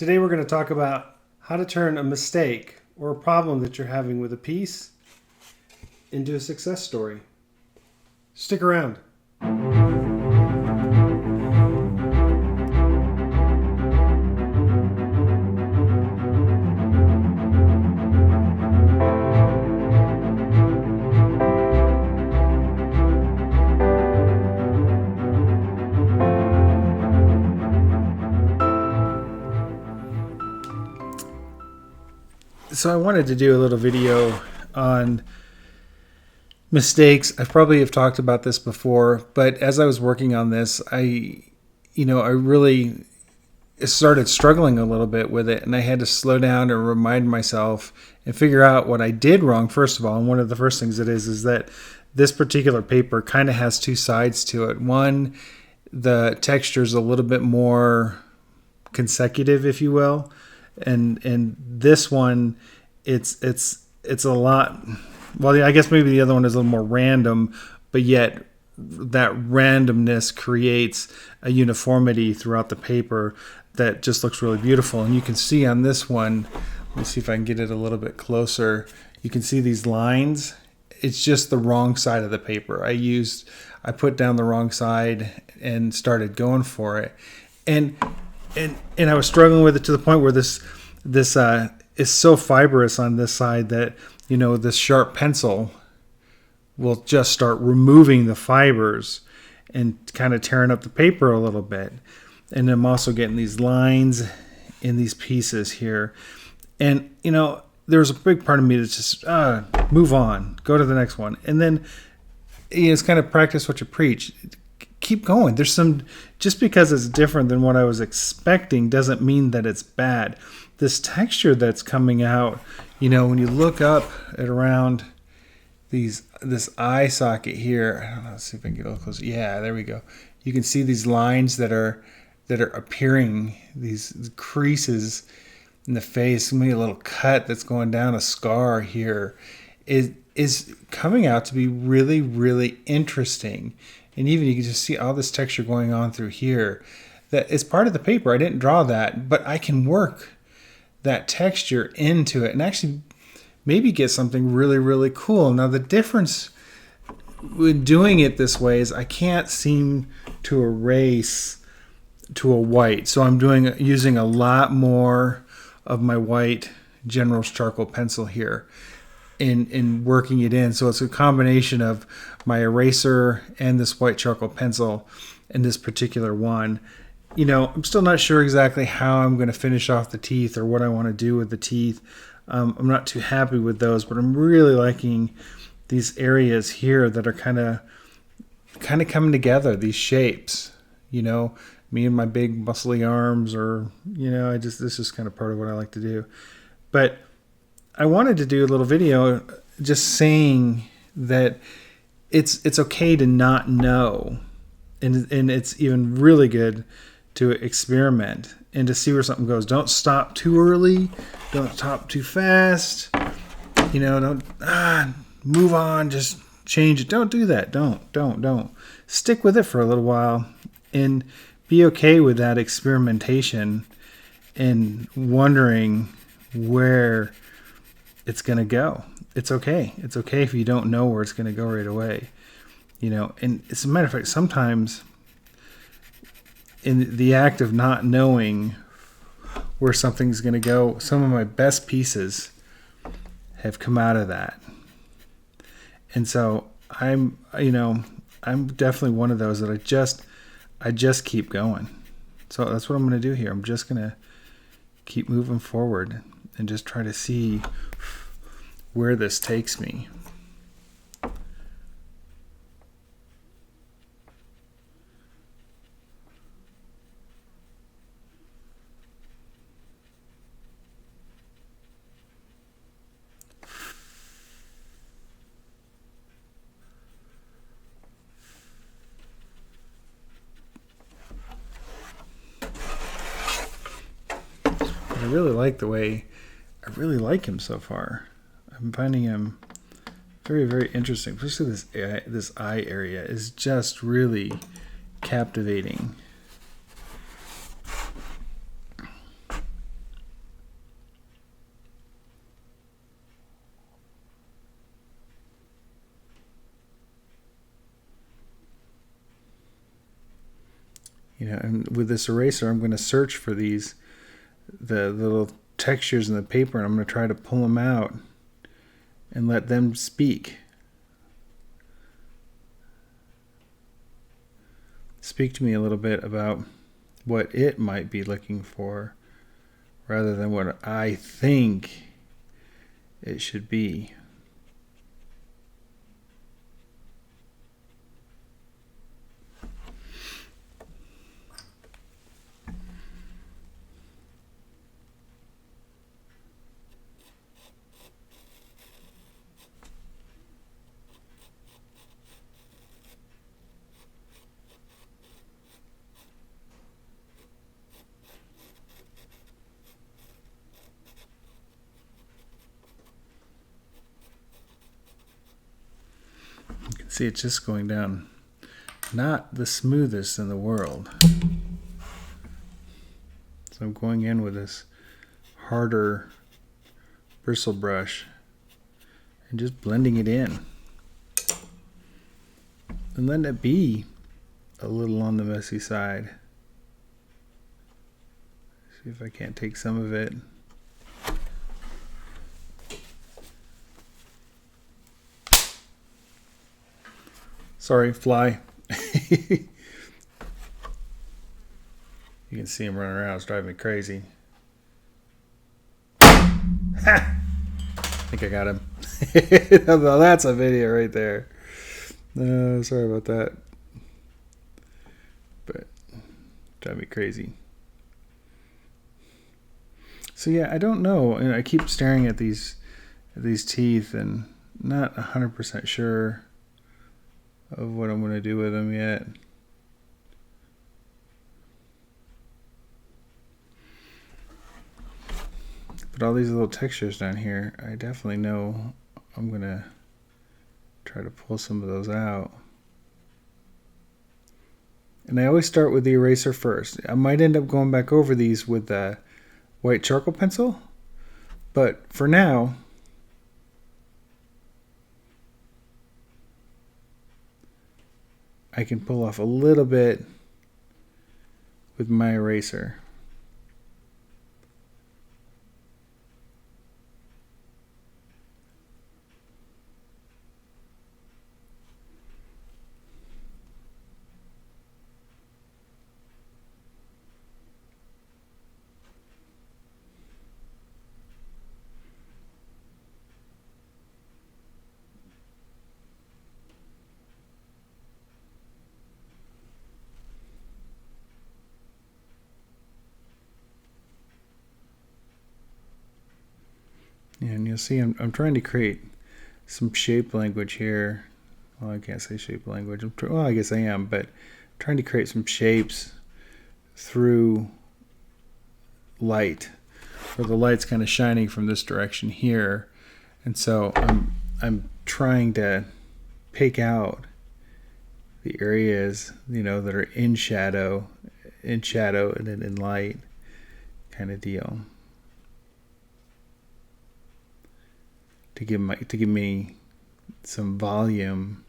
Today we're going to talk about how to turn a mistake or a problem that you're having with a piece into a success story. Stick around. So I wanted to do a little video on mistakes. I probably have talked about this before, but as I was working on this, I really started struggling a little bit with it, and I had to slow down and remind myself and figure out what I did wrong, first of all. And one of the first things it is that this particular paper kind of has two sides to it. One, the texture is a little bit more consecutive, if you will. And this one, it's a lot. Well, I guess maybe the other one is a little more random, but yet that randomness creates a uniformity throughout the paper that just looks really beautiful. And you can see on this one, let me see if I can get it a little bit closer. You can see these lines. It's just the wrong side of the paper. I put down the wrong side and started going for it, and I was struggling with it to the point where this is so fibrous on this side that, this sharp pencil will just start removing the fibers and kind of tearing up the paper a little bit. And I'm also getting these lines in these pieces here. And, there's a big part of me that's just, move on, go to the next one. And then it's kind of practice what you preach. Keep going. Just because it's different than what I was expecting doesn't mean that it's bad. This texture that's coming out, when you look up at around this eye socket here, I don't know, let's see if I can get a little closer. Yeah, there we go. You can see these lines that are appearing, these creases in the face, maybe a little cut that's going down, a scar here, is coming out to be really, really interesting. And even you can just see all this texture going on through here. That is part of the paper. I didn't draw that, but I can work that texture into it and actually maybe get something really, really cool. Now, the difference with doing it this way is I can't seem to erase to a white. So I'm using a lot more of my white General's charcoal pencil here in working it in. So it's a combination of my eraser and this white charcoal pencil in this particular one. I'm still not sure exactly how I'm going to finish off the teeth or what I want to do with the teeth. I'm not too happy with those, but I'm really liking these areas here that are kind of coming together, these shapes, me and my big muscly arms, or, this is kind of part of what I like to do. But I wanted to do a little video just saying that it's okay to not know, and it's even really good to experiment and to see where something goes. Don't stop too early. Don't stop too fast. Don't move on. Just change it. Don't do that. Don't. Stick with it for a little while and be okay with that experimentation and wondering where it's going to go. It's okay. It's okay if you don't know where it's going to go right away. And as a matter of fact, sometimes in the act of not knowing where something's going to go, some of my best pieces have come out of that. And so I'm definitely one of those that I just keep going. So that's what I'm going to do here. I'm just going to keep moving forward and just try to see where this takes me. I really like him so far. I'm finding him very, very interesting. Especially this eye area is just really captivating. And with this eraser, I'm going to search for the little textures in the paper, and I'm going to try to pull them out and let them speak. Speak to me a little bit about what it might be looking for rather than what I think it should be. See, it's just going down. Not the smoothest in the world. So I'm going in with this harder bristle brush and just blending it in. And letting it be a little on the messy side. See if I can't take some of it. Sorry, fly. You can see him running around. It's driving me crazy. Ha! I think I got him. Well, that's a video right there. Sorry about that. But drive me crazy. So yeah, I don't know. And I keep staring at these teeth and not 100% sure of what I'm going to do with them yet. But all these little textures down here, I definitely know I'm going to try to pull some of those out. And I always start with the eraser first. I might end up going back over these with the white charcoal pencil, but for now, I can pull off a little bit with my eraser. And you'll see I'm trying to create some shape language here. Well, I can't say shape language. Well, I guess I am, but I'm trying to create some shapes through light, where the light's kind of shining from this direction here. And so I'm trying to pick out the areas, that are in shadow, and then in light kind of deal. To give me some volume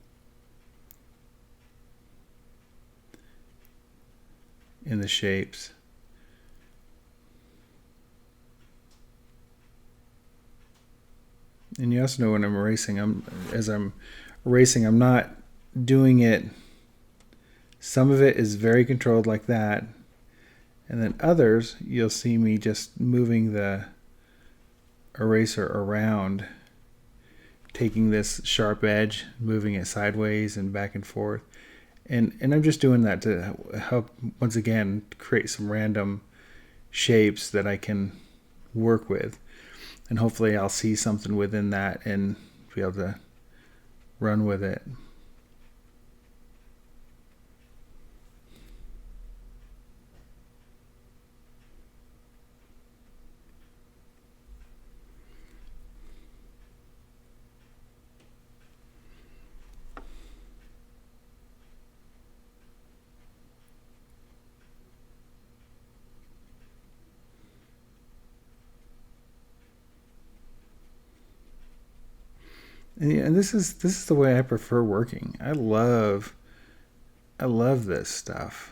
in the shapes. And you also know when I'm erasing, as I'm erasing, I'm not doing it. Some of it is very controlled like that, and then others you'll see me just moving the eraser around, taking this sharp edge, moving it sideways and back and forth. And I'm just doing that to help, once again, create some random shapes that I can work with. And hopefully I'll see something within that and be able to run with it. And this is the way I prefer working. I love this stuff.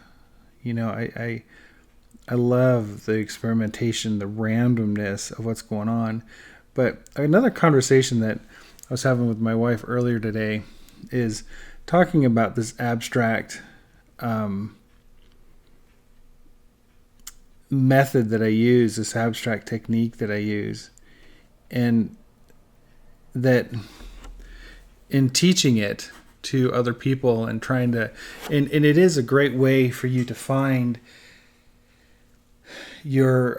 I love the experimentation, the randomness of what's going on. But another conversation that I was having with my wife earlier today is talking about this abstract method that I use, this abstract technique that I use, and that in teaching it to other people and trying to, and it is a great way for you to find your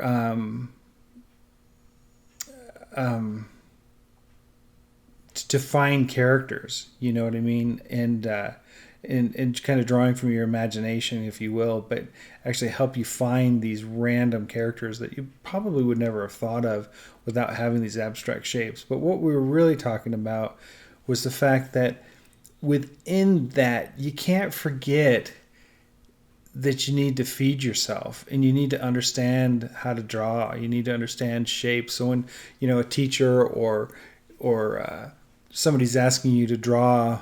to find characters, you know what I mean, and kind of drawing from your imagination, if you will, but actually help you find these random characters that you probably would never have thought of without having these abstract shapes. But what we were really talking about was the fact that within that, you can't forget that you need to feed yourself and you need to understand how to draw. You need to understand shapes. So when, a teacher or somebody's asking you to draw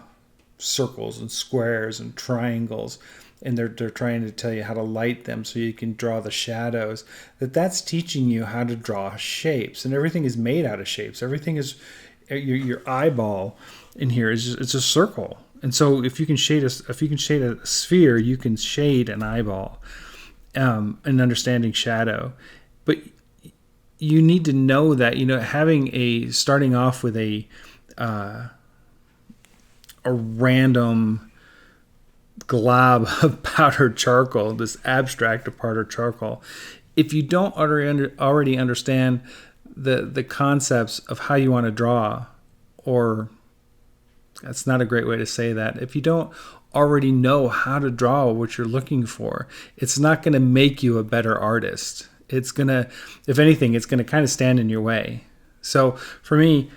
circles and squares and triangles, and they're trying to tell you how to light them so you can draw the shadows, that's teaching you how to draw shapes. And everything is made out of shapes. Everything is your eyeball in here is it's a circle. And so if you can shade a sphere, you can shade an eyeball, and understanding shadow. But you need to know that, starting off with a random glob of powdered charcoal, this abstract of powdered charcoal, if you don't already understand the concepts of how you want to draw, or that's not a great way to say that, if you don't already know how to draw what you're looking for, it's not going to make you a better artist. It's going to, if anything, it's going to kind of stand in your way. So for me,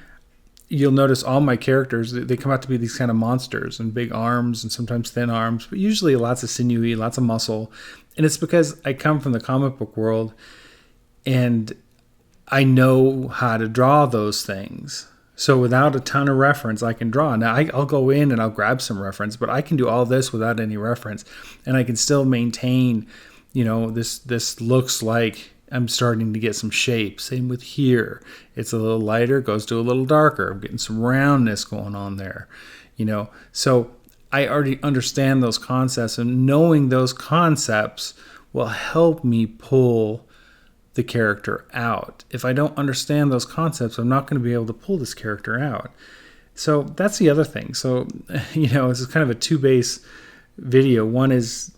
you'll notice all my characters, they come out to be these kind of monsters and big arms and sometimes thin arms, but usually lots of sinewy, lots of muscle. And it's because I come from the comic book world and I know how to draw those things. So without a ton of reference, I can draw. Now I'll go in and I'll grab some reference, but I can do all this without any reference, and I can still maintain, this looks like I'm starting to get some shape. Same with here. It's a little lighter, goes to a little darker. I'm getting some roundness going on there, So I already understand those concepts, and knowing those concepts will help me pull the character out. If I don't understand those concepts, I'm not going to be able to pull this character out. So that's the other thing. So, this is kind of a two-base video. One is,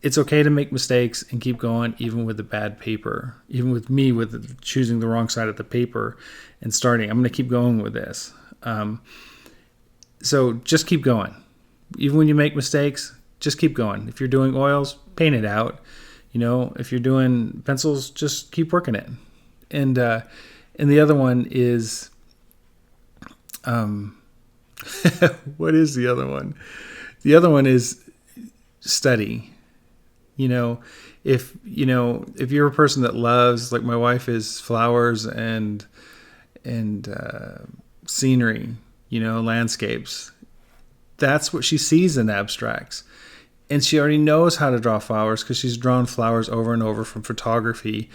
it's okay to make mistakes and keep going, even with the bad paper. Even with me, with choosing the wrong side of the paper and starting. I'm going to keep going with this. So just keep going. Even when you make mistakes, just keep going. If you're doing oils, paint it out. If you're doing pencils, just keep working it. And the other one is, what is the other one? The other one is study. If you're a person that loves, like my wife is, flowers and scenery, landscapes, that's what she sees in abstracts. And she already knows how to draw flowers because she's drawn flowers over and over from photography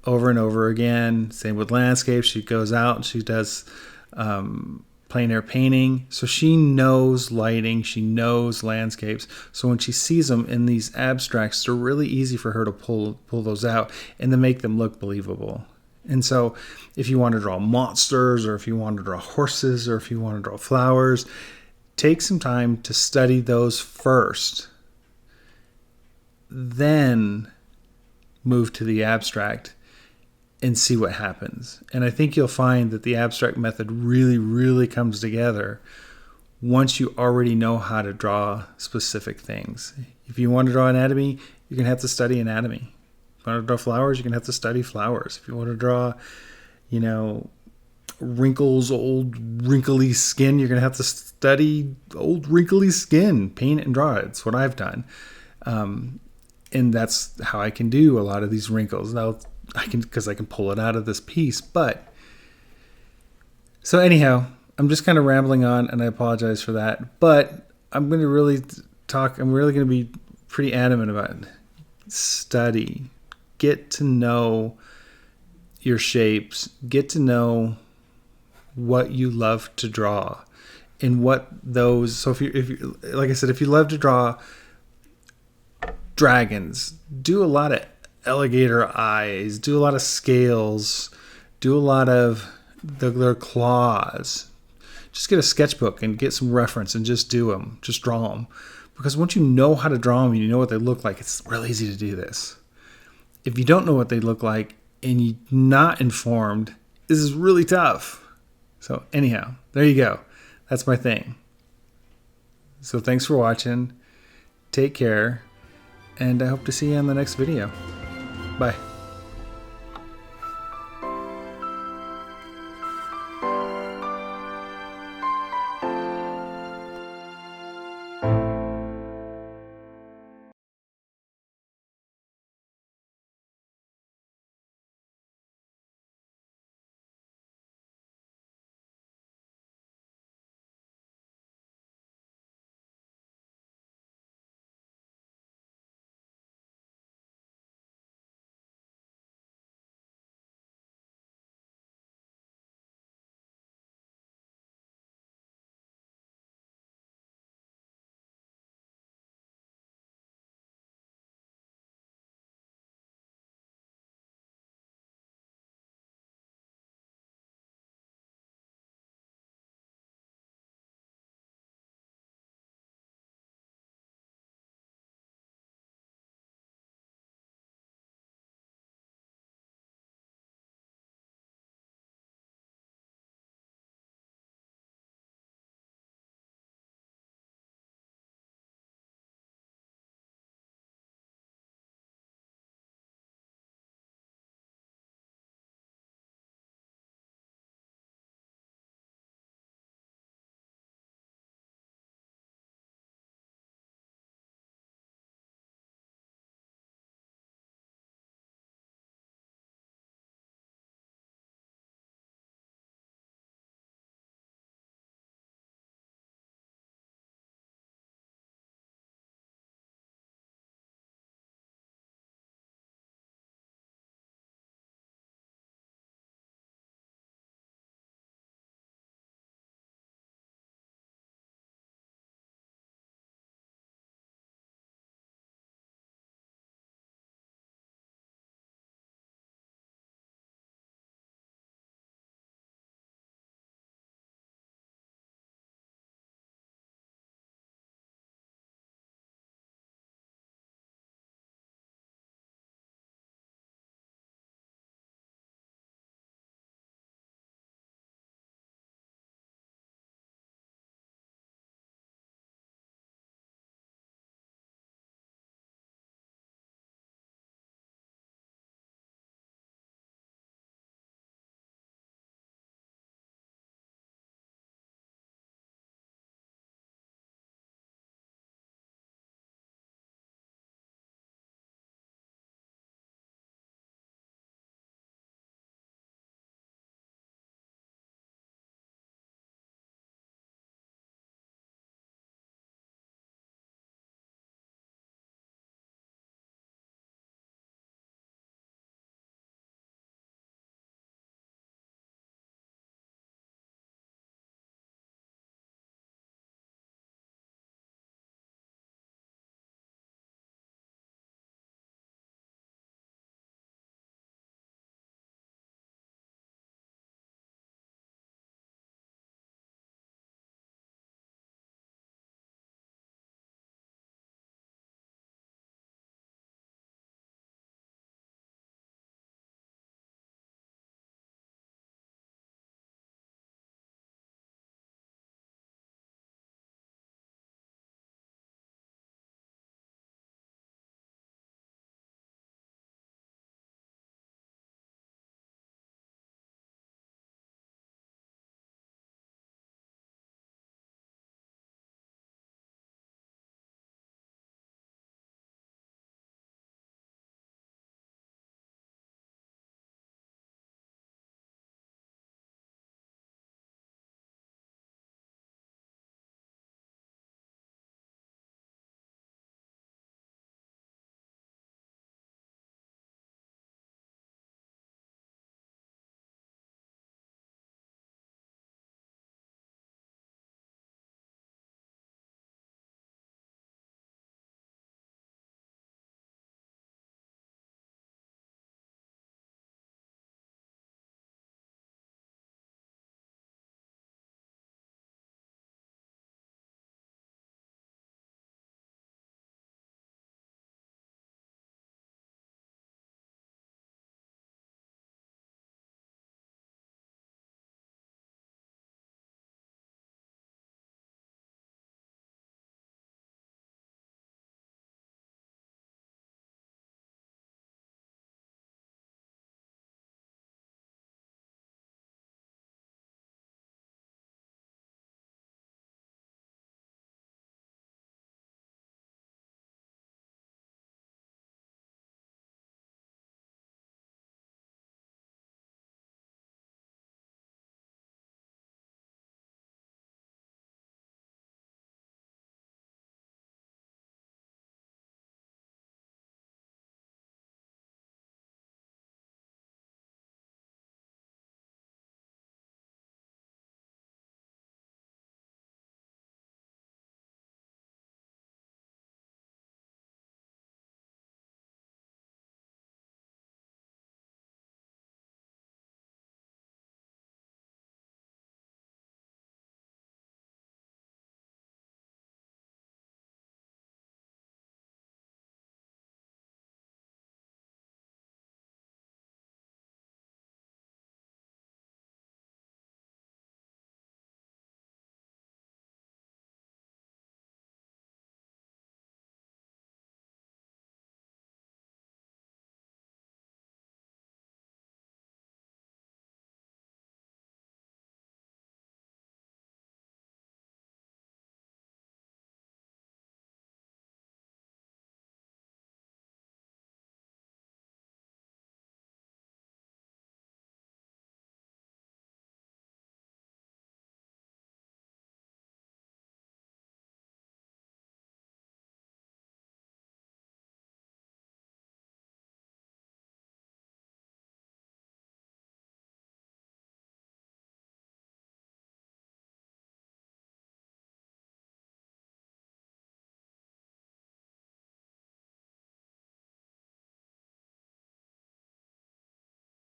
over and over again. Same with landscapes. She goes out and she does plein air painting. So she knows lighting. She knows landscapes. So when she sees them in these abstracts, they're really easy for her to pull those out and to make them look believable. And so if you want to draw monsters, or if you want to draw horses, or if you want to draw flowers, take some time to study those first. Then move to the abstract and see what happens. And I think you'll find that the abstract method really, really comes together once you already know how to draw specific things. If you want to draw anatomy, you're going to have to study anatomy. If you want to draw flowers, you're going to have to study flowers. If you want to draw, wrinkles, old wrinkly skin, you're going to have to study old wrinkly skin, paint it and draw it. It's what I've done. And that's how I can do a lot of these wrinkles. Now because I can pull it out of this piece. But so anyhow, I'm just kind of rambling on, and I apologize for that. But I'm going to really talk. I'm really going to be pretty adamant about study, get to know your shapes, get to know what you love to draw and what those. So if you like I said, if you love to draw dragons, do a lot of alligator eyes, do a lot of scales, do a lot of their claws. Just get a sketchbook and get some reference and just do them, just draw them. Because once you know how to draw them and you know what they look like, it's real easy to do this. If you don't know what they look like and you're not informed, this is really tough. So anyhow, there you go. That's my thing. So thanks for watching. Take care. And I hope to see you on the next video. Bye.